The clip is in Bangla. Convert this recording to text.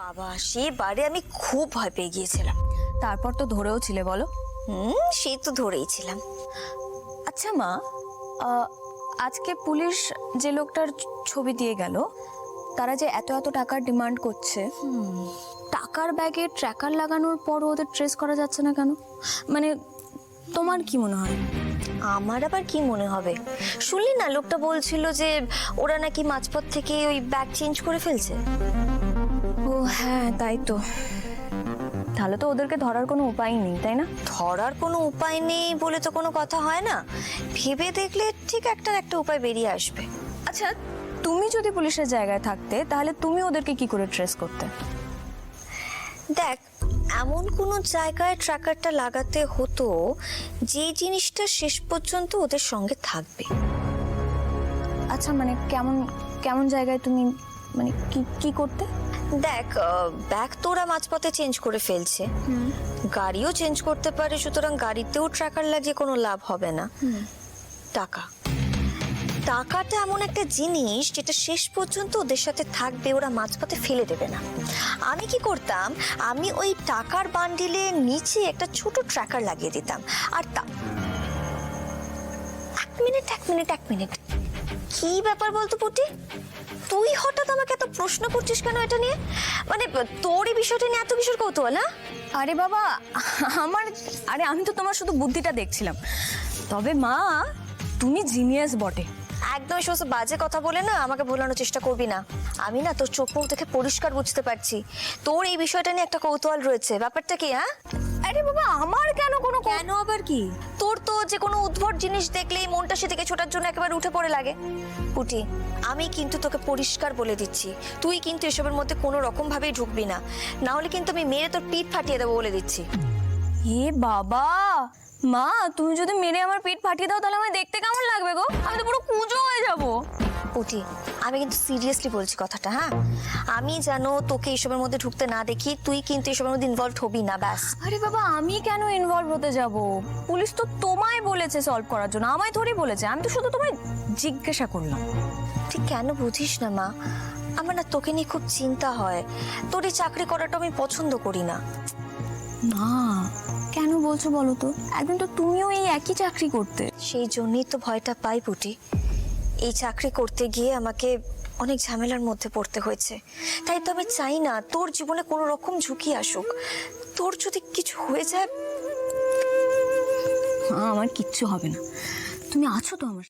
বাবা সেবারে আমি খুব ভয় পেয়ে গিয়েছিলাম। তারপর তো ধরেও ছিলে বলো। সেই তো ধরেই ছিলাম। আচ্ছা মা, আজকে পুলিশ যে লোকটার ছবি দিয়ে গেল, তারা যে এত এত টাকার ডিমান্ড করছে, টাকার ব্যাগে ট্র্যাকার লাগানোর পরও ওদের ট্রেস করা যাচ্ছে না কেন? মানে তোমার কি মনে হয়? আমার আবার কি মনে হবে, শুনলি না লোকটা বলছিল যে ওরা নাকি মাঝপথ থেকে ওই ব্যাগ চেঞ্জ করে ফেলছে। ও হ্যাঁ, তাই তো। তাহলে তো ওদেরকে ধরার কোনো উপায় নেই, তাই না? ধরার কোনো উপায় নেই বলে তো কোনো কথা হয় না, ভেবে দেখলে ঠিক একটা উপায় বেরিয়ে আসবে। আচ্ছা, তুমি যদি পুলিশের জায়গায় থাকতে তাহলে তুমি ওদেরকে কি করে ট্রেস করতে? দেখ, এমন কোনো জায়গায় ট্র্যাকারটা লাগাতে হতো যে জিনিসটা শেষ পর্যন্ত ওদের সঙ্গে থাকবে। আচ্ছা, মানে কেমন কেমন জায়গায় তুমি, মানে কি কি করতে? দেখ, ব্যাগ তো ওরা মাঝপথে চেঞ্জ করে ফেলছে, গাড়িও চেঞ্জ করতে পারে, সুতরাং গাড়িতেও ট্র্যাকার লাগিয়ে কোনো লাভ হবে না। টাকাটা এমন একটা জিনিস যেটা শেষ পর্যন্ত ওদের সাথে থাকবে, ওরা মাঝপথে ফেলে দেবে না। আমি কি করতাম, আমি ওই টাকার বান্ডিলের নিচে একটা ছোট ট্র্যাকার লাগিয়ে দিতাম। আর এক মিনিট, কি ব্যাপার বলতো পুটি, তুই হঠাৎ আমাকে এত প্রশ্ন করছিস কেন এটা নিয়ে? মানে তোর এই বিষয়টা নিয়ে এত কিসের কৌতূহল? আরে বাবা, আমি তো তোমার শুধু বুদ্ধিটা দেখছিলাম। তবে মা, তুমি জিনিয়াস বটে। একদম সমস্ত বাজে কথা বলে না আমাকে ভোলানোর চেষ্টা করবি না। আমি না তোর চোখ মুখ দেখে পরিষ্কার বুঝতে পারছি তোর এই বিষয়টা নিয়ে একটা কৌতূহল রয়েছে। ব্যাপারটা কি? আরে বাবা, আমার কেন কোনো কেন আবার কি? তোর তো যে কোনো উদ্ভট জিনিস দেখলেই মনটা সেদিকে ছোটার জন্য একেবারে উঠে পড়ে লাগে। পুটি, আমি কিন্তু তোকে পরিষ্কার বলে দিচ্ছি, তুই কিন্তু এসবের মধ্যে কোনো রকম ভাবেই ঢুকবি না, না হলে কিন্তু আমি মেরে তোর পিঠ ফাটিয়ে দেবো বলে দিচ্ছি। এ বাবা, মা তুমি যদি মেরে আমার পিঠ ফাটিয়ে দাও তাহলে আমায় দেখতে কেমন লাগবে গো? আমি তো পুরো কুঁজো হয়ে যাবো। পুটি, আমি কিন্তু সিরিয়াসলি বলছি কথাটা। আমি জানো তোকে এসবের মধ্যে ঢুকতে না দেখি, তুই কিন্তু এসবের মধ্যে ইনভলভ হবি না, ব্যাস। আরে বাবা, আমি কেন ইনভলভ হতে যাব? পুলিশ তো তোমায় বলেছে সলভ করার জন্য, আমায় থোড়ি বলেছে। আমি তো শুধু তোমায় জিজ্ঞাসা করলাম। ঠিক কেন বুঝিস না মা, আমার না তোকে নিয়ে খুব চিন্তা হয়। তোর এই চাকরি করাটা আমি পছন্দ করি না। মা, কেন বলছো বলো তো? একদিন তো তুমিও এই একই চাকরি করতে। সেই জন্যই তো ভয়টা পাই পুটি, এই চাকরি করতে গিয়ে আমাকে অনেক ঝামেলার মধ্যে পড়তে হয়েছে। তাই তো আমি চাই না তোর জীবনে কোনো রকম ঝুঁকি আসুক। তোর যদি কিছু হয়ে যায়। আমার কিচ্ছু হবে না, তুমি আছো তো আমার।